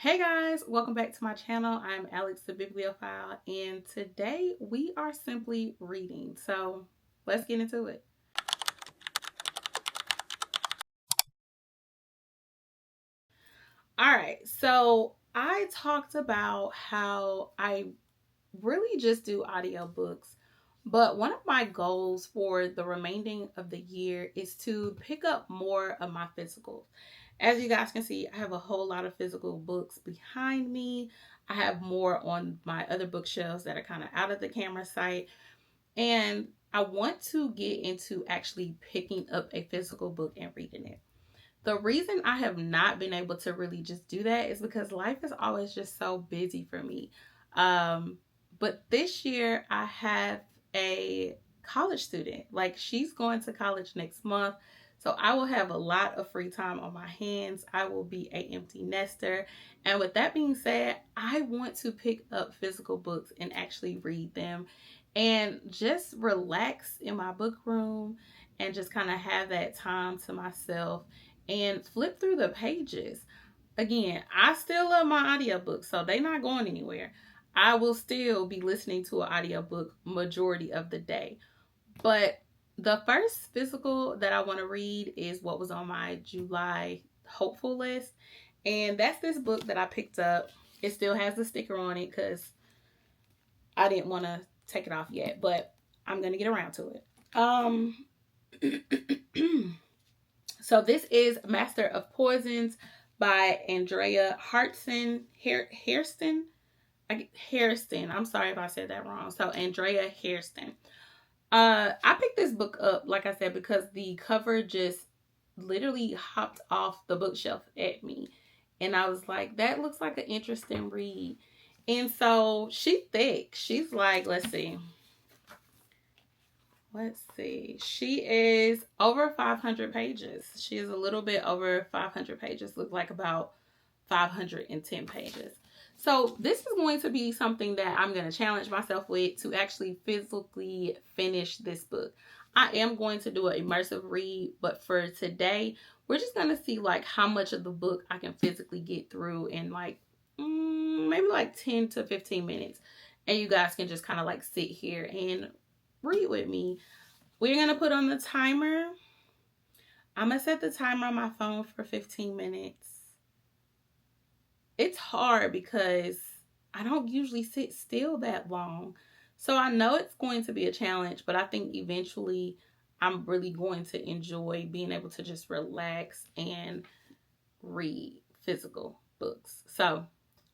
Hey guys, welcome back to my channel. I'm Alex.da.bibliophile, and today we are simply reading. So let's get into it. All right, so I talked about how I really just do audiobooks, but one of my goals for the remaining of the year is to pick up more of my physicals. As you guys can see, I have a whole lot of physical books behind me. I have more on my other bookshelves that are kind of out of the camera sight. And I want to get into actually picking up a physical book and reading it. The reason I have not been able to really just do that is because life is always just so busy for me. But this year I have a college student. Like, she's going to college next month. So I will have a lot of free time on my hands. I will be an empty nester. And with that being said, I want to pick up physical books and actually read them and just relax in my book room and just kind of have that time to myself and flip through the pages. Again, I still love my audiobooks, so they're not going anywhere. I will still be listening to an audiobook majority of the day. But the first physical that I want to read is what was on my July hopeful list. And that's this book that I picked up. It still has the sticker on it because I didn't want to take it off yet, but I'm going to get around to it. So this is Master of Poisons by Andrea Hairston. I'm sorry if I said that wrong. So Andrea Hairston. I picked this book up, like I said, because the cover just literally hopped off the bookshelf at me. And I was like, that looks like an interesting read. And so she's thick. She's like, let's see. She is over 500 pages. She is a little bit over 500 pages. Looks like about 510 pages. So this is going to be something that I'm going to challenge myself with to actually physically finish this book. I am going to do an immersive read, but for today, we're just going to see like how much of the book I can physically get through in like maybe like 10 to 15 minutes. And you guys can just kind of like sit here and read with me. We're going to put on the timer. I'm going to set the timer on my phone for 15 minutes. It's hard because I don't usually sit still that long. So I know it's going to be a challenge, but I think eventually I'm really going to enjoy being able to just relax and read physical books. So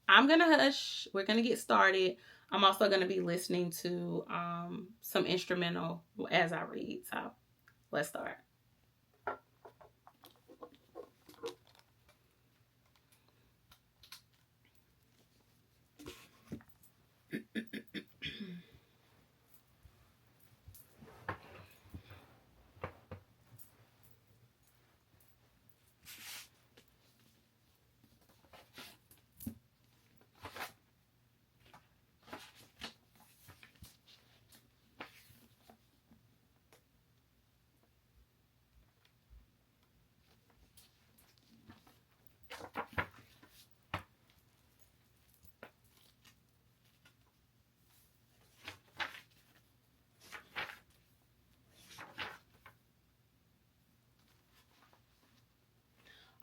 I'm going to hush. We're going to get started. I'm also going to be listening to some instrumental as I read. So let's start.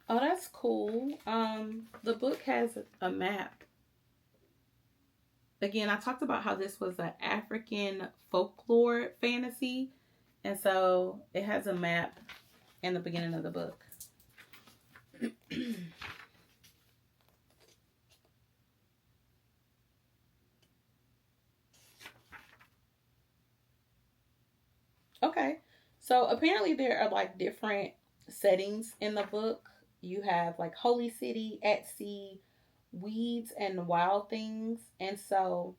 Oh, that's cool. The book has a map. Again, I talked about how this was an African folklore fantasy, and so it has a map in the beginning of the book. Okay, so apparently there are like different settings in the book. You have like Holy City, at sea, weeds and wild things. And so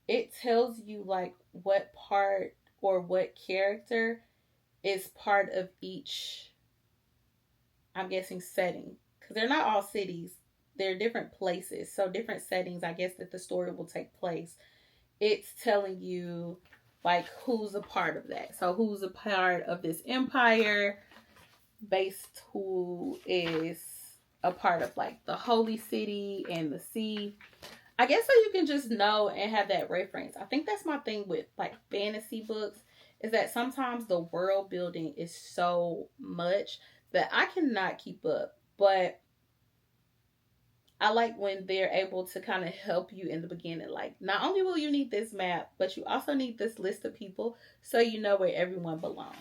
it tells you like what part or what character is part of each, I'm guessing, setting. Because they're not all cities, they're different places. So different settings, I guess, that the story will take place. It's telling you like who's a part of that. So who's a part of this empire based, who is a part of like the holy city and the sea. I guess so you can just know and have that reference. I think that's my thing with like fantasy books is that sometimes the world building is so much that I cannot keep up. But I like when they're able to kind of help you in the beginning. Like, not only will you need this map, but you also need this list of people so you know where everyone belongs.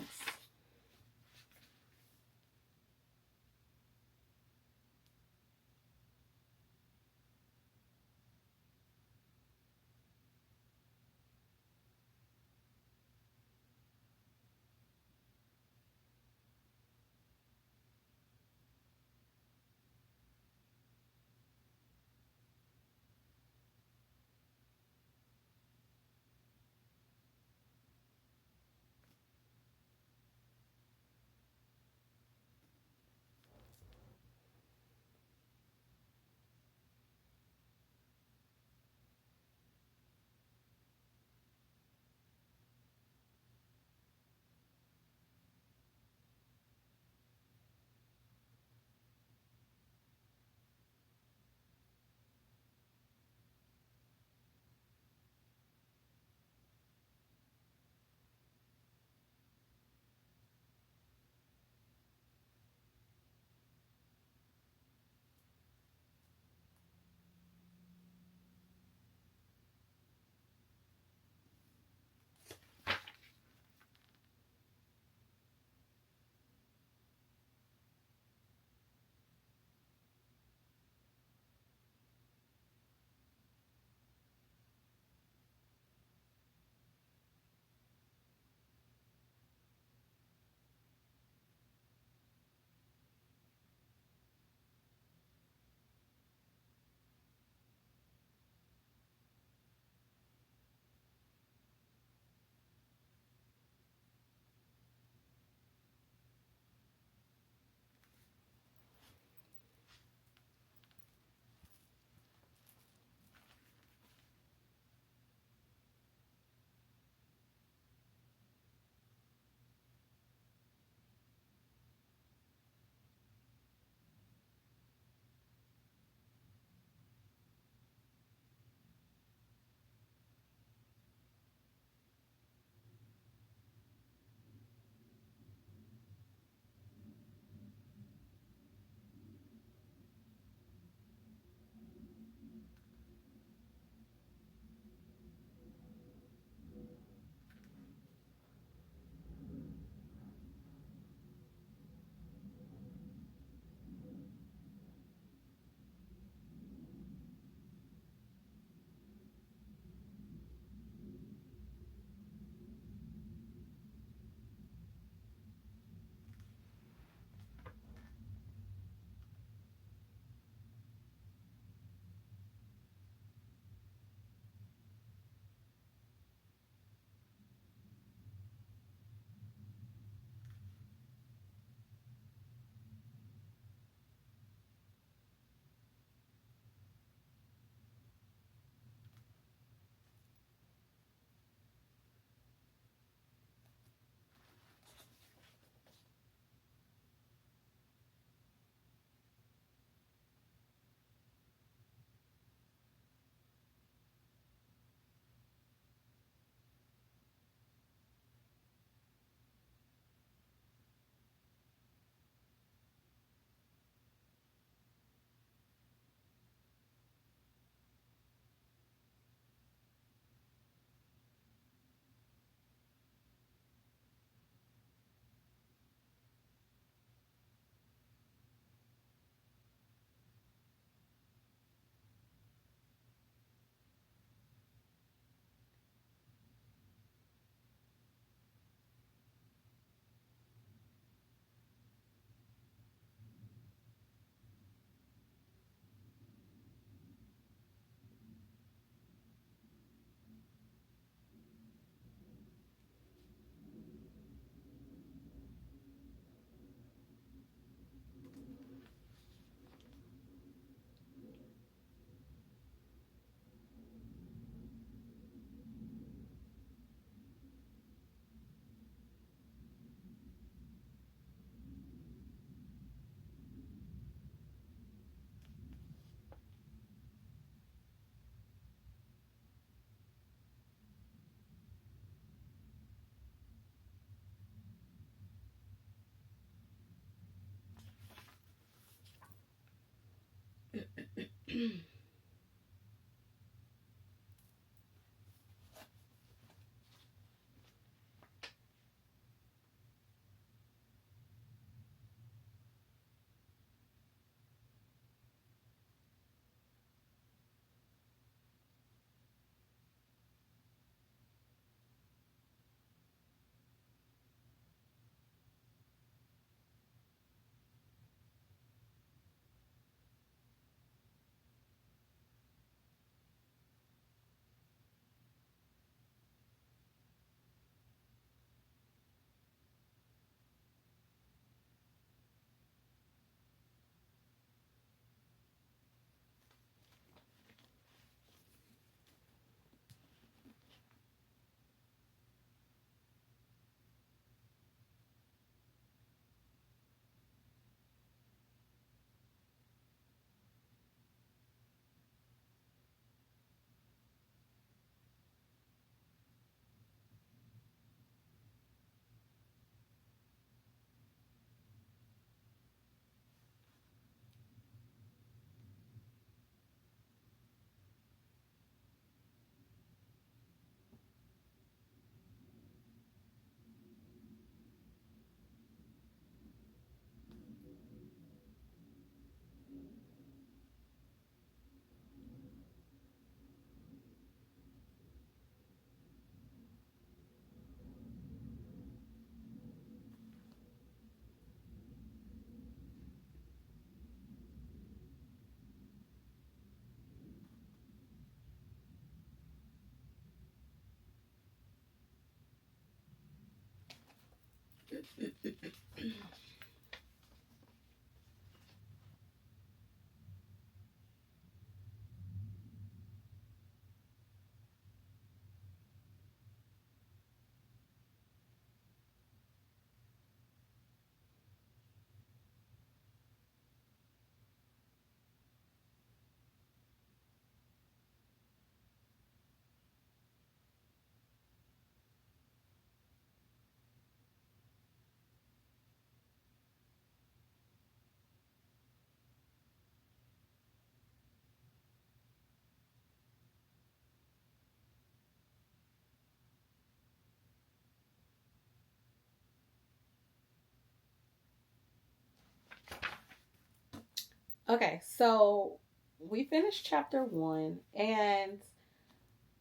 Okay, so we finished chapter one, and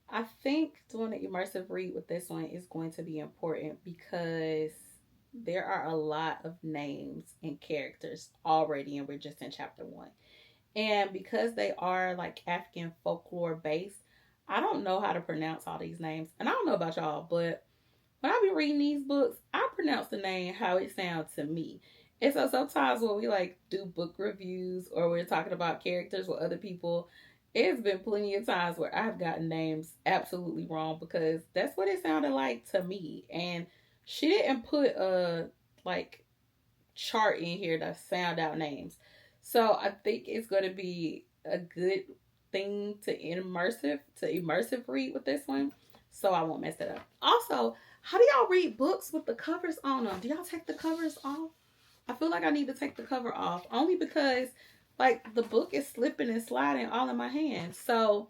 I think doing an immersive read with this one is going to be important because there are a lot of names and characters already, and we're just in chapter one. And because they are like African folklore based, I don't know how to pronounce all these names. And I don't know about y'all, but when I be reading these books, I pronounce the name how it sounds to me. And so sometimes when we like do book reviews or we're talking about characters with other people, it's been plenty of times where I've gotten names absolutely wrong because that's what it sounded like to me. And she didn't put a like chart in here to sound out names. So I think it's going to be a good thing to immersive read with this one. So I won't mess it up. Also, how do y'all read books with the covers on them? Do y'all take the covers off? I feel like I need to take the cover off only because like the book is slipping and sliding all in my hands. So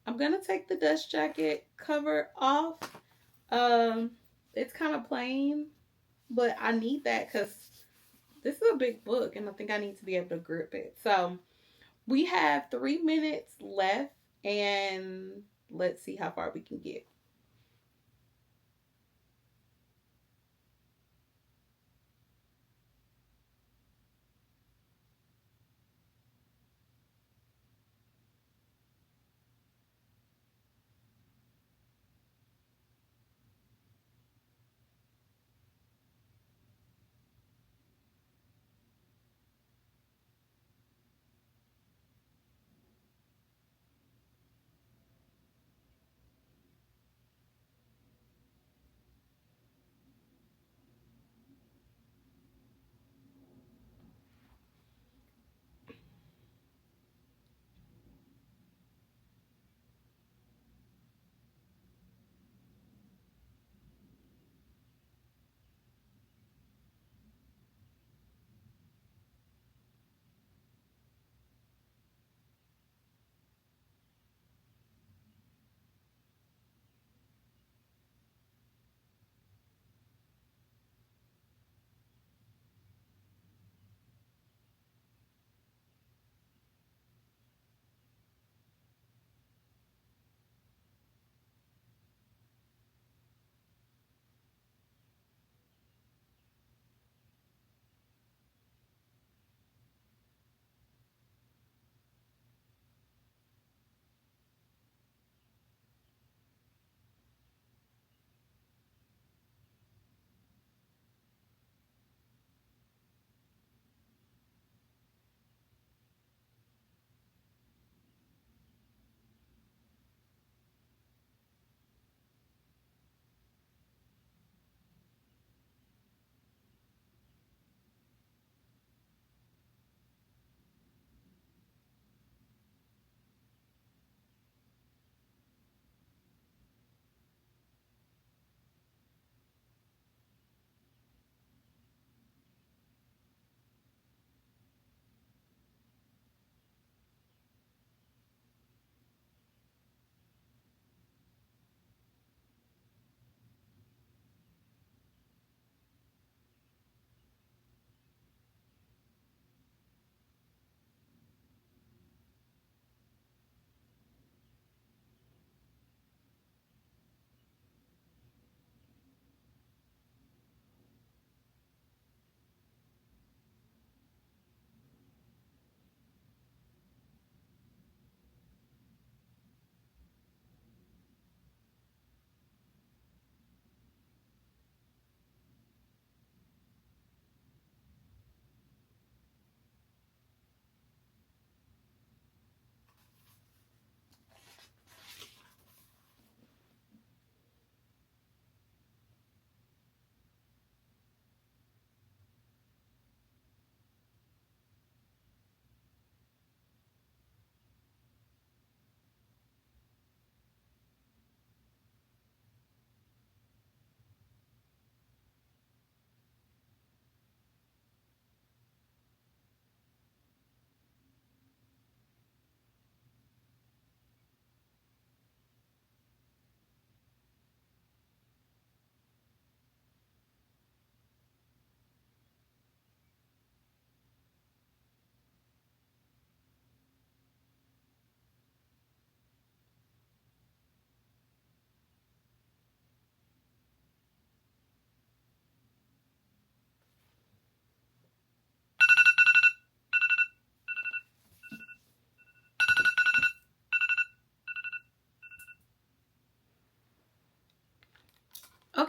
I'm gonna take the dust jacket cover off. Um, it's kind of plain, but I need that because this is a big book and I think I need to be able to grip it. So we have 3 minutes left and let's see how far we can get.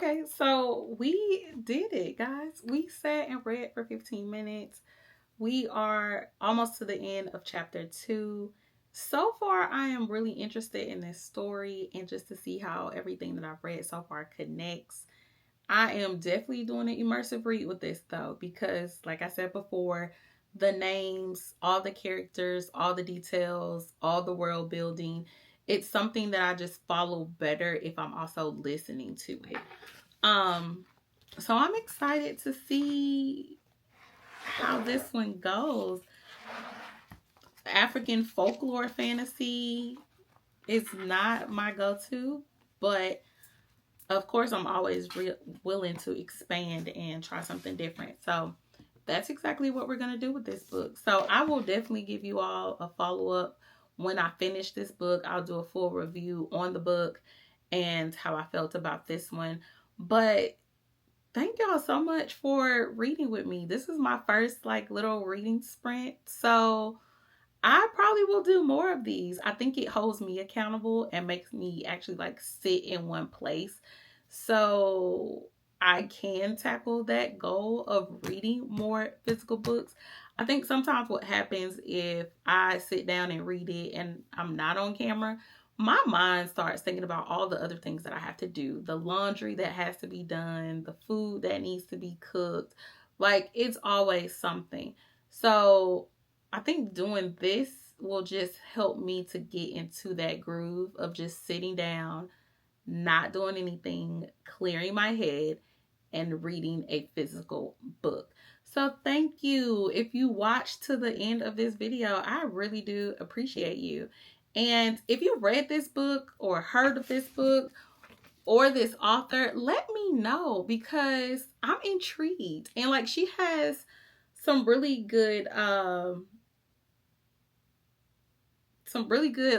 Okay, so we did it, guys. We sat and read for 15 minutes. We are almost to the end of chapter 2. So far, I am really interested in this story and just to see how everything that I've read so far connects. I am definitely doing an immersive read with this though, because like I said before, the names, all the characters, all the details, all the world building, it's something that I just follow better if I'm also listening to it. Um, so I'm excited to see how this one goes. African folklore fantasy is not my go-to, but of course I'm always willing to expand and try something different. So that's exactly what we're going to do with this book. So I will definitely give you all a follow-up when I finish this book. I'll do a full review on the book and how I felt about this one. But thank y'all so much for reading with me. This is my first like little reading sprint. So I probably will do more of these. I think it holds me accountable and makes me actually like sit in one place. So I can tackle that goal of reading more physical books. I think sometimes what happens if I sit down and read it and I'm not on camera, my mind starts thinking about all the other things that I have to do, the laundry that has to be done, the food that needs to be cooked. Like it's always something. So I think doing this will just help me to get into that groove of just sitting down, not doing anything, clearing my head, and reading a physical book. So thank you. If you watched to the end of this video, I really do appreciate you. And if you read this book or heard of this book or this author, let me know because I'm intrigued. And like she has some really good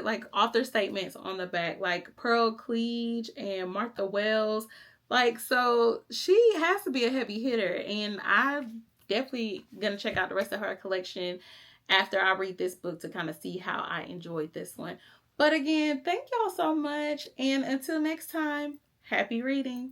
like author statements on the back, like Pearl Cleage and Martha Wells. Like, so she has to be a heavy hitter, and I'm definitely gonna check out the rest of her collection after I read this book to kind of see how I enjoyed this one. But again, thank y'all so much, and until next time, happy reading.